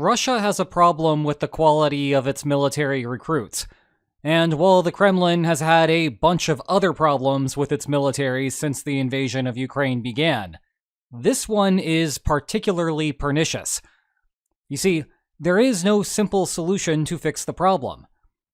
Russia has a problem with the quality of its military recruits. And while the Kremlin has had a bunch of other problems with its military since the invasion of Ukraine began, this one is particularly pernicious. You see, there is no simple solution to fix the problem.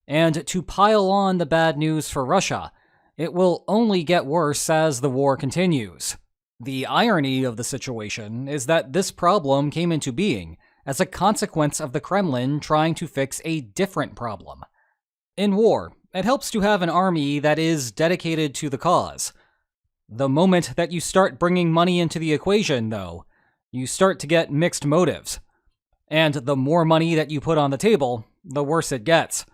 And to pile on the bad news for Russia, it will only get worse as the war continues. The irony of the situation is that this problem came into being as a consequence of the Kremlin trying to fix a different problem. In war, it helps to have an army that is dedicated to the cause. The moment that you start bringing money into the equation, though, you start to get mixed motives. And the more money that you put on the table, the worse it gets.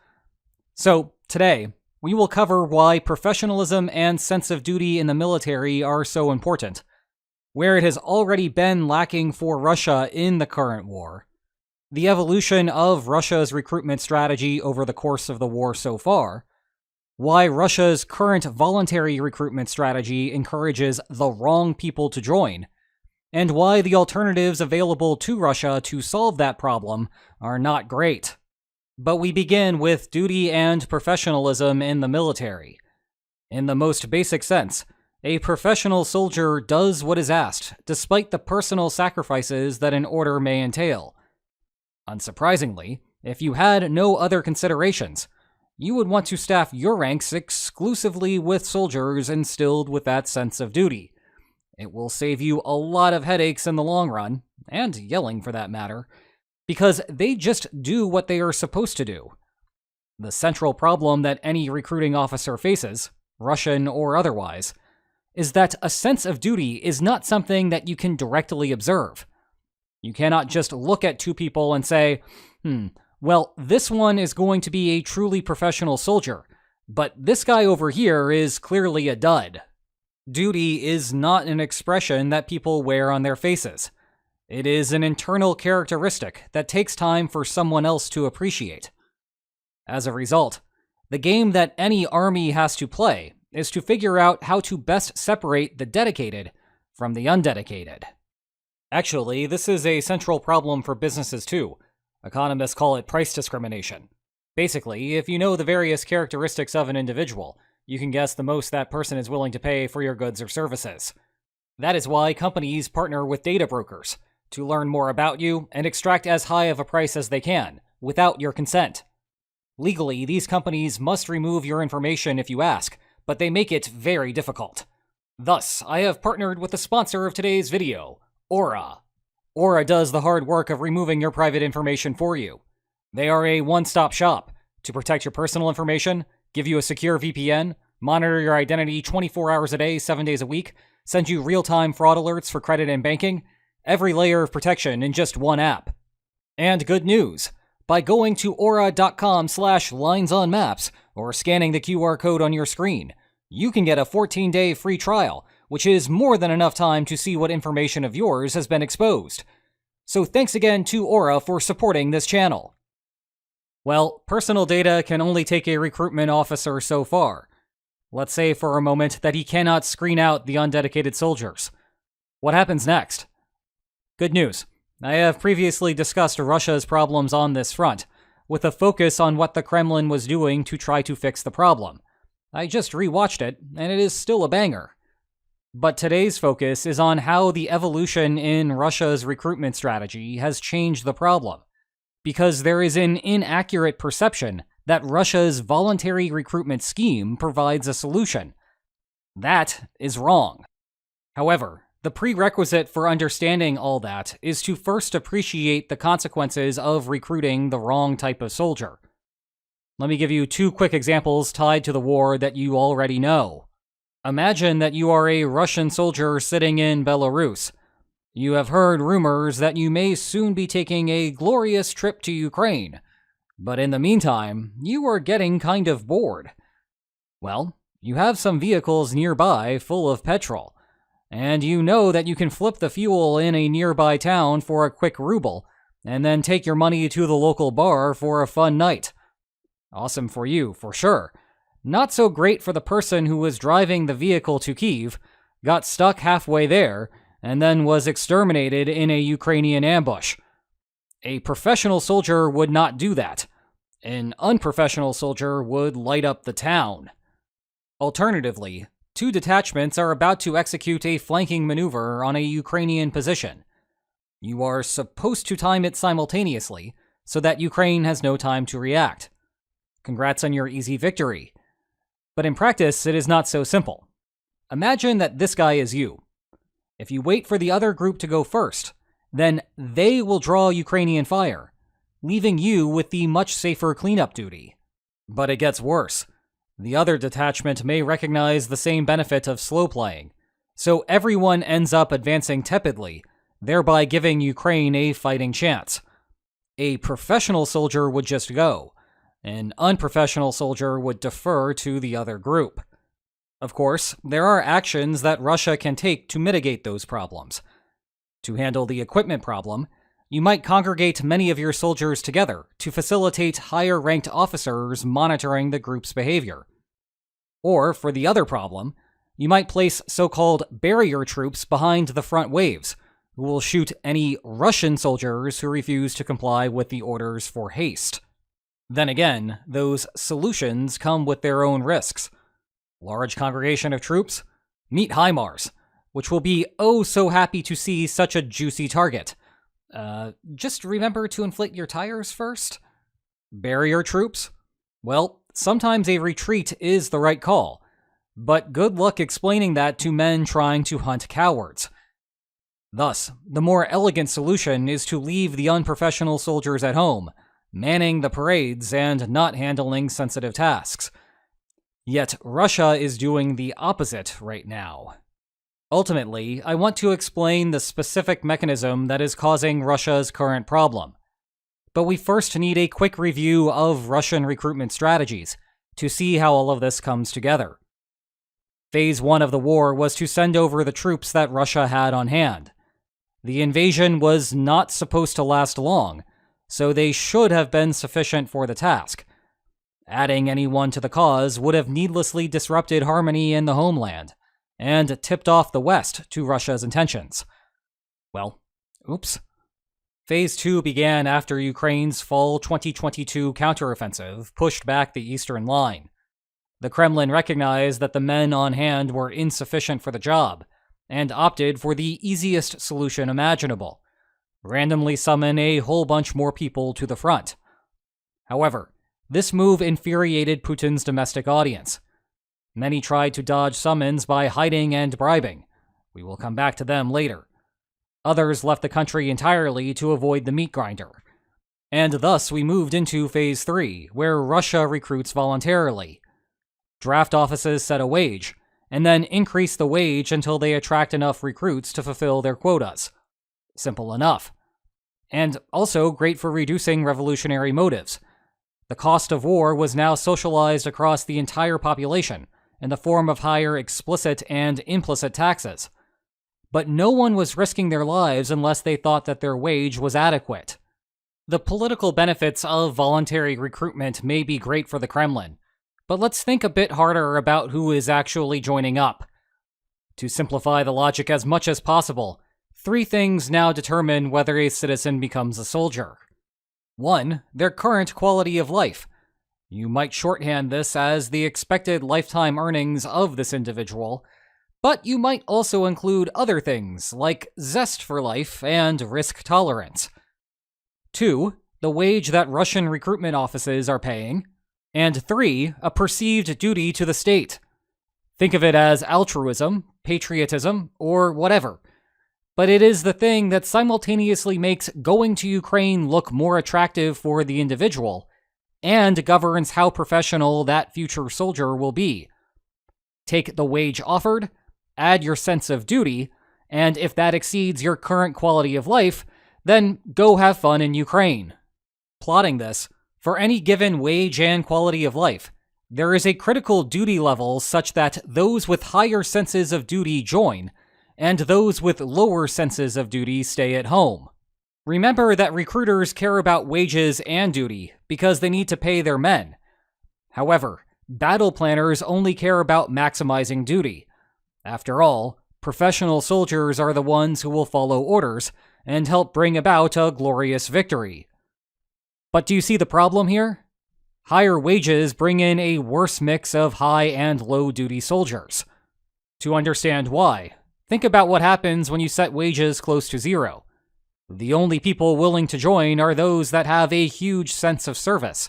So, today, we will cover why professionalism and sense of duty in the military are so important, where it has already been lacking for Russia in the current war, the evolution of Russia's recruitment strategy over the course of the war so far, why Russia's current voluntary recruitment strategy encourages the wrong people to join, and why the alternatives available to Russia to solve that problem are not great. But we begin with duty and professionalism in the military. In the most basic sense, a professional soldier does what is asked, despite the personal sacrifices that an order may entail. Unsurprisingly, if you had no other considerations, you would want to staff your ranks exclusively with soldiers instilled with that sense of duty. It will save you a lot of headaches in the long run, and yelling for that matter, because they just do what they are supposed to do. The central problem that any recruiting officer faces, Russian or otherwise, is that a sense of duty is not something that you can directly observe. You cannot just look at two people and say, well, this one is going to be a truly professional soldier, but this guy over here is clearly a dud. Duty is not an expression that people wear on their faces. It is an internal characteristic that takes time for someone else to appreciate. As a result, the game that any army has to play is to figure out how to best separate the dedicated from the undedicated. Actually, this is a central problem for businesses too. Economists call it price discrimination. Basically, if you know the various characteristics of an individual, you can guess the most that person is willing to pay for your goods or services. That is why companies partner with data brokers to learn more about you and extract as high of a price as they can, without your consent. Legally, these companies must remove your information if you ask, but they make it very difficult. Thus, I have partnered with the sponsor of today's video, Aura. Aura does the hard work of removing your private information for you. They are a one-stop shop to protect your personal information, give you a secure VPN, monitor your identity 24 hours a day, 7 days a week, send you real-time fraud alerts for credit and banking, every layer of protection in just one app. And good news! By going to aura.com/linesonmaps or scanning the QR code on your screen, you can get a 14-day free trial, which is more than enough time to see what information of yours has been exposed. So thanks again to Aura for supporting this channel. Well, personal data can only take a recruitment officer so far. Let's say for a moment that he cannot screen out the undedicated soldiers. What happens next? Good news. I have previously discussed Russia's problems on this front, with a focus on what the Kremlin was doing to try to fix the problem. I just rewatched it, and it is still a banger. But today's focus is on how the evolution in Russia's recruitment strategy has changed the problem, because there is an inaccurate perception that Russia's voluntary recruitment scheme provides a solution. That is wrong. However, the prerequisite for understanding all that is to first appreciate the consequences of recruiting the wrong type of soldier. Let me give you two quick examples tied to the war that you already know. Imagine that you are a Russian soldier sitting in Belarus. You have heard rumors that you may soon be taking a glorious trip to Ukraine, but in the meantime, you are getting kind of bored. Well, you have some vehicles nearby full of petrol, and you know that you can flip the fuel in a nearby town for a quick ruble, and then take your money to the local bar for a fun night. Awesome for you, for sure. Not so great for the person who was driving the vehicle to Kyiv, got stuck halfway there, and then was exterminated in a Ukrainian ambush. A professional soldier would not do that. An unprofessional soldier would light up the town. Alternatively, two detachments are about to execute a flanking maneuver on a Ukrainian position. You are supposed to time it simultaneously so that Ukraine has no time to react. Congrats on your easy victory. But in practice, it is not so simple. Imagine that this guy is you. If you wait for the other group to go first, then they will draw Ukrainian fire, leaving you with the much safer cleanup duty. But it gets worse. The other detachment may recognize the same benefit of slow playing, so everyone ends up advancing tepidly, thereby giving Ukraine a fighting chance. A professional soldier would just go. An unprofessional soldier would defer to the other group. Of course, there are actions that Russia can take to mitigate those problems. To handle the equipment problem, you might congregate many of your soldiers together to facilitate higher-ranked officers monitoring the group's behavior. Or, for the other problem, you might place so-called barrier troops behind the front waves, who will shoot any Russian soldiers who refuse to comply with the orders for haste. Then again, those solutions come with their own risks. Large congregation of troops? Meet HIMARS, which will be oh so happy to see such a juicy target. Just remember to inflate your tires first? Barrier troops? Well, sometimes a retreat is the right call, but good luck explaining that to men trying to hunt cowards. Thus, the more elegant solution is to leave the unprofessional soldiers at home, manning the parades and not handling sensitive tasks. Yet Russia is doing the opposite right now. Ultimately, I want to explain the specific mechanism that is causing Russia's current problem. But we first need a quick review of Russian recruitment strategies to see how all of this comes together. Phase 1 of the war was to send over the troops that Russia had on hand. The invasion was not supposed to last long, so they should have been sufficient for the task. Adding anyone to the cause would have needlessly disrupted harmony in the homeland, and tipped off the West to Russia's intentions. Well, oops. Phase 2 began after Ukraine's fall 2022 counteroffensive pushed back the eastern line. The Kremlin recognized that the men on hand were insufficient for the job, and opted for the easiest solution imaginable: randomly summon a whole bunch more people to the front. However, this move infuriated Putin's domestic audience. Many tried to dodge summons by hiding and bribing. We will come back to them later. Others left the country entirely to avoid the meat grinder. And thus we moved into Phase 3, where Russia recruits voluntarily. Draft offices set a wage, and then increase the wage until they attract enough recruits to fulfill their quotas. Simple enough. And also great for reducing revolutionary motives. The cost of war was now socialized across the entire population in the form of higher explicit and implicit taxes. But no one was risking their lives unless they thought that their wage was adequate. The political benefits of voluntary recruitment may be great for the Kremlin, but let's think a bit harder about who is actually joining up. To simplify the logic as much as possible, 3 things now determine whether a citizen becomes a soldier. 1, their current quality of life. You might shorthand this as the expected lifetime earnings of this individual, but you might also include other things like zest for life and risk tolerance. 2, the wage that Russian recruitment offices are paying. And 3, a perceived duty to the state. Think of it as altruism, patriotism, or whatever. But it is the thing that simultaneously makes going to Ukraine look more attractive for the individual, and governs how professional that future soldier will be. Take the wage offered, add your sense of duty, and if that exceeds your current quality of life, then go have fun in Ukraine. Plotting this, for any given wage and quality of life, there is a critical duty level such that those with higher senses of duty join, and those with lower senses of duty stay at home. Remember that recruiters care about wages and duty because they need to pay their men. However, battle planners only care about maximizing duty. After all, professional soldiers are the ones who will follow orders, and help bring about a glorious victory. But do you see the problem here? Higher wages bring in a worse mix of high and low duty soldiers. To understand why, think about what happens when you set wages close to zero. The only people willing to join are those that have a huge sense of service.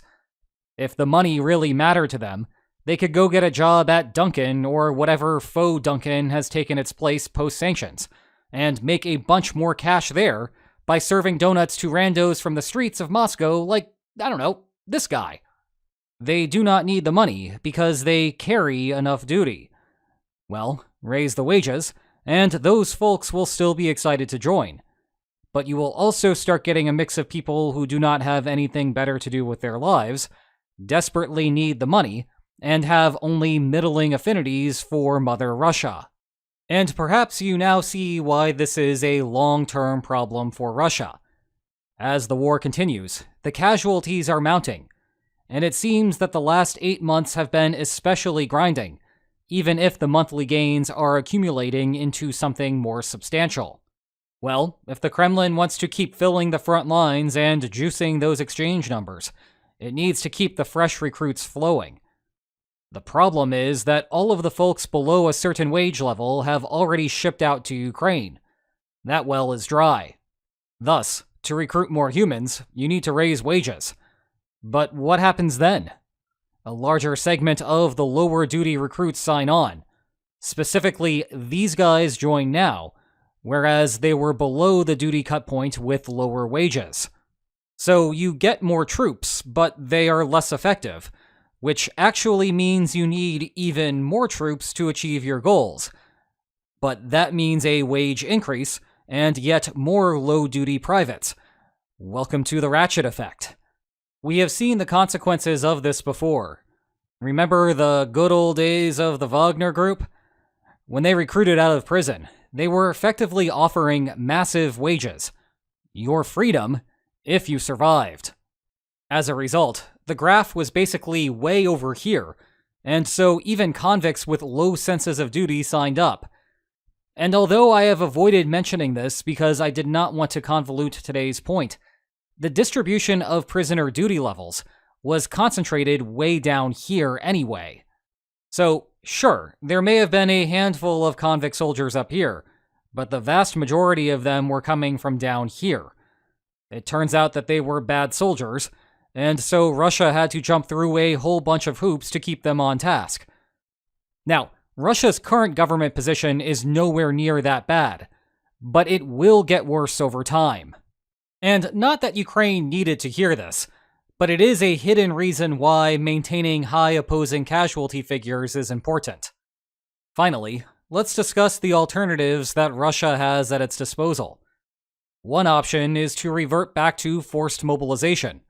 If the money really mattered to them, they could go get a job at Dunkin' or whatever faux Dunkin' has taken its place post-sanctions, and make a bunch more cash there by serving donuts to randos from the streets of Moscow like, I don't know, this guy. They do not need the money because they carry enough duty. Well, raise the wages, and those folks will still be excited to join. But you will also start getting a mix of people who do not have anything better to do with their lives, desperately need the money, and have only middling affinities for Mother Russia. And perhaps you now see why this is a long-term problem for Russia. As the war continues, the casualties are mounting, and it seems that the last 8 months have been especially grinding, even if the monthly gains are accumulating into something more substantial. Well, if the Kremlin wants to keep filling the front lines and juicing those exchange numbers, it needs to keep the fresh recruits flowing. The problem is that all of the folks below a certain wage level have already shipped out to Ukraine. That well is dry. Thus, to recruit more humans, you need to raise wages. But what happens then? A larger segment of the lower duty recruits sign on. Specifically, these guys join now, whereas they were below the duty cut point with lower wages. So you get more troops, but they are less effective, which actually means you need even more troops to achieve your goals. But that means a wage increase, and yet more low-duty privates. Welcome to the ratchet effect. We have seen the consequences of this before. Remember the good old days of the Wagner Group? When they recruited out of prison, they were effectively offering massive wages. Your freedom, if you survived. As a result, the graph was basically way over here, and so even convicts with low senses of duty signed up. And although I have avoided mentioning this because I did not want to convolute today's point, the distribution of prisoner duty levels was concentrated way down here anyway. So, sure, there may have been a handful of convict soldiers up here, but the vast majority of them were coming from down here. It turns out that they were bad soldiers, and so Russia had to jump through a whole bunch of hoops to keep them on task. Now, Russia's current government position is nowhere near that bad, but it will get worse over time. And not that Ukraine needed to hear this, but it is a hidden reason why maintaining high opposing casualty figures is important. Finally, let's discuss the alternatives that Russia has at its disposal. One option is to revert back to forced mobilization.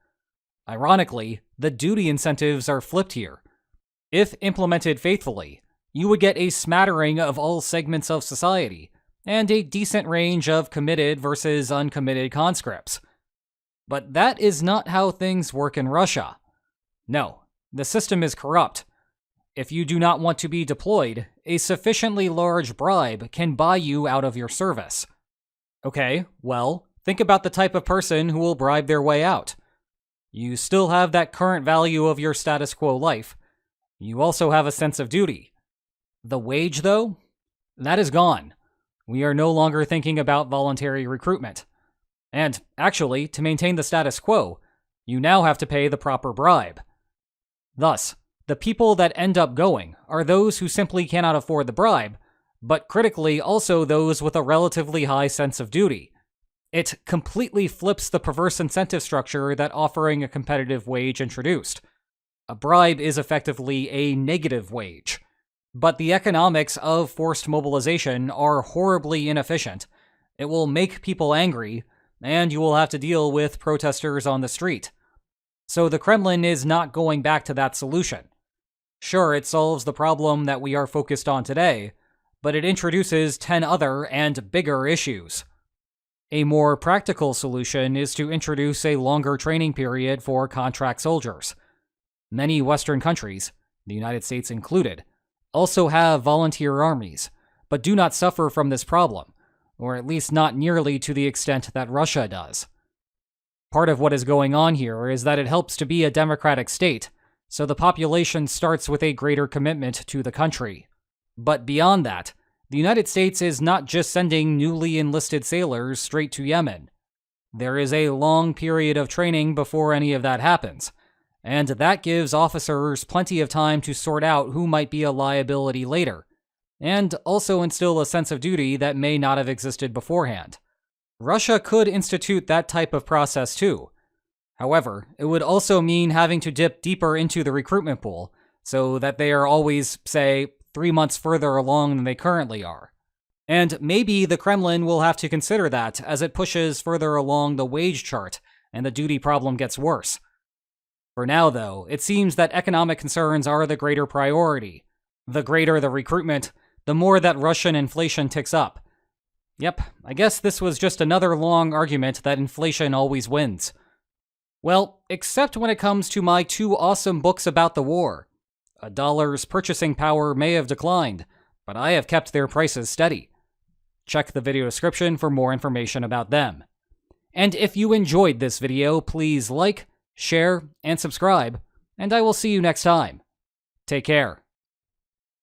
Ironically, the duty incentives are flipped here. If implemented faithfully, you would get a smattering of all segments of society, and a decent range of committed versus uncommitted conscripts. But that is not how things work in Russia. No, the system is corrupt. If you do not want to be deployed, a sufficiently large bribe can buy you out of your service. Okay, well, think about the type of person who will bribe their way out. You still have that current value of your status quo life. You also have a sense of duty. The wage, though? That is gone. We are no longer thinking about voluntary recruitment. And, actually, to maintain the status quo, you now have to pay the proper bribe. Thus, the people that end up going are those who simply cannot afford the bribe, but critically also those with a relatively high sense of duty. It completely flips the perverse incentive structure that offering a competitive wage introduced. A bribe is effectively a negative wage. But the economics of forced mobilization are horribly inefficient. It will make people angry, and you will have to deal with protesters on the street. So the Kremlin is not going back to that solution. Sure, it solves the problem that we are focused on today, but it introduces 10 other and bigger issues. A more practical solution is to introduce a longer training period for contract soldiers. Many Western countries, the United States included, also have volunteer armies, but do not suffer from this problem, or at least not nearly to the extent that Russia does. Part of what is going on here is that it helps to be a democratic state, so the population starts with a greater commitment to the country. But beyond that, the United States is not just sending newly enlisted sailors straight to Yemen. There is a long period of training before any of that happens, and that gives officers plenty of time to sort out who might be a liability later, and also instill a sense of duty that may not have existed beforehand. Russia could institute that type of process too. However, it would also mean having to dip deeper into the recruitment pool, so that they are always, say, 3 months further along than they currently are. And maybe the Kremlin will have to consider that as it pushes further along the wage chart and the duty problem gets worse. For now, though, it seems that economic concerns are the greater priority. The greater the recruitment, the more that Russian inflation ticks up. Yep, I guess this was just another long argument that inflation always wins. Well, except when it comes to my 2 awesome books about the war. A dollar's purchasing power may have declined, but I have kept their prices steady. Check the video description for more information about them. And if you enjoyed this video, please like, share, and subscribe, and I will see you next time. Take care.